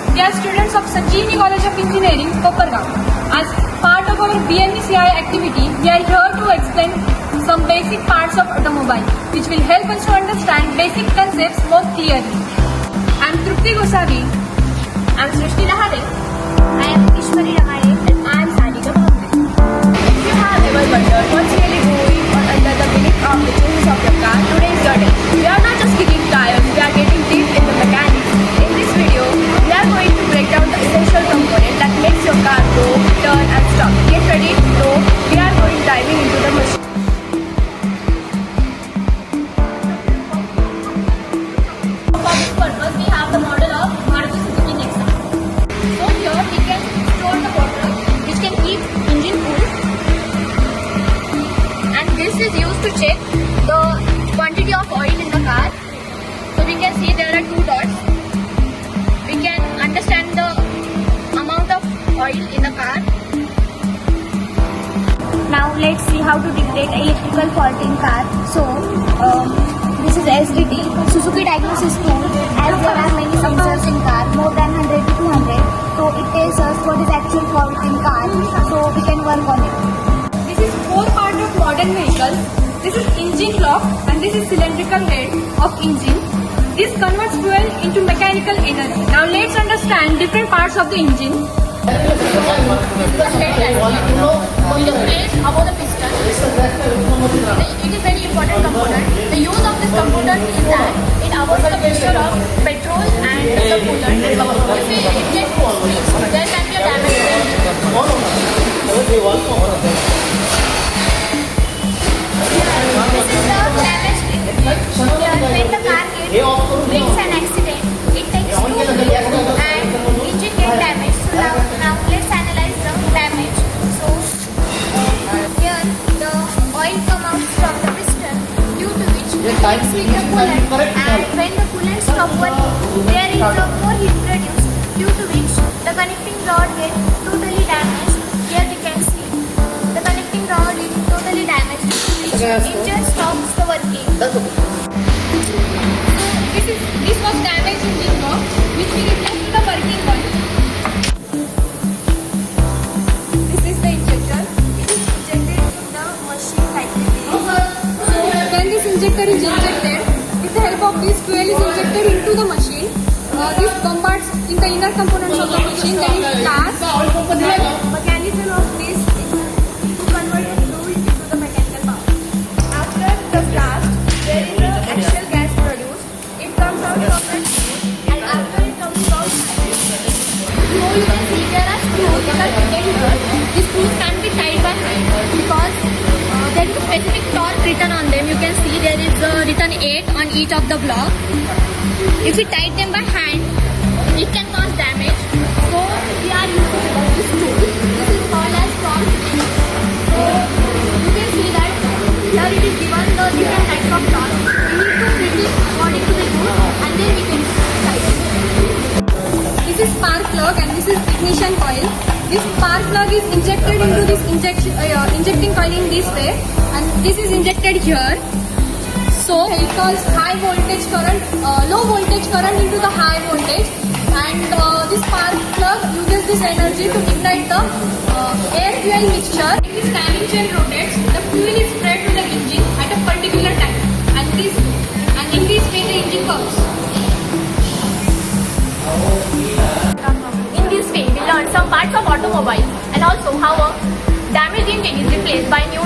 We are students of Sanjeevani College of Engineering, Kopargaon. As part of our BNECI activity, we are here to explain some basic parts of automobile, which will help us to understand basic concepts more clearly. I am Trupti Gosavi. I am Srishti Lahare. I am Ishwari Ramade. And I am Sadika Bhamre. If you have ever wondered what's really going on under the beneath of the changes of your car, today is your day. We are not just kicking tires, we are getting deep in the mechanics. In this video, we are going to break down the essential component that makes your car go, turn and stop. Get ready to know we are going diving into the machine. For this purpose, we have the model of Maruti Suzuki Nexa. So here we can store the water which can keep engine cool, and this is used to check the quantity of oil in the car. So we can see there are two dots. We can understand the amount of oil in the car. Now let's see how to detect electrical fault in car. So this is SDT, Suzuki Diagnosis Tool. As there are many sensors in car, more than 100 to 200. So it tells us what is actual fault in car. So we can work on it. This is core part of modern vehicles. This is engine block and this is cylindrical head of engine. This converts fuel into mechanical energy. Now let's understand different parts of the engine. The head gasket on the place above the piston. It is very important component. The use of this component is that it avoids the mixture of petrol and the coolant. If it gets mixed, there can be a damage to the engine. This is the damage here. When the car brings an accident, it takes 2 minutes and engine gets damaged. So now let's analyze the damage. So here the oil comes out from the piston, due to which it mixes with the coolant, and when the coolant stops working, there is more heat produced, due to which the connecting rod gets totally damaged. Here we can see the connecting rod is totally damaged, due to which engine stops the working. This was damaged engine block, which we replaced with the working one. This is the injector. It is injected in the machine like this. So when this injector is injected, with the help of this fuel is injected into the machine. This bombards in the inner components of the machine. There is gas. The mechanism of this is to convert the fluid into the mechanical power. After the blast, there is an actual gas produced. It comes out from the tube, and after it comes out, you can see there are screws that are fitted here. These screws can be tied by hand because there is a specific torque written on them. You can see there is written 8 on each of the block. If we tie them by hand, it can cause damage. So we are using this tool. This is called as torque wrench. So you can see that here it is given the different types of torque. We need to fit it according to the use, and then we can tie it. This is spark plug and this is ignition coil. This spark plug is injected into this injecting coil in this way, and this is injected here. So it calls high voltage current, low voltage current into the high voltage, and this spark plug uses this energy to ignite the air fuel mixture. When this timing chain rotates, the fuel is spread to the engine at a particular time, and in this way the engine comes. In this way, we learned some parts of automobiles and also how a damaged engine is replaced by new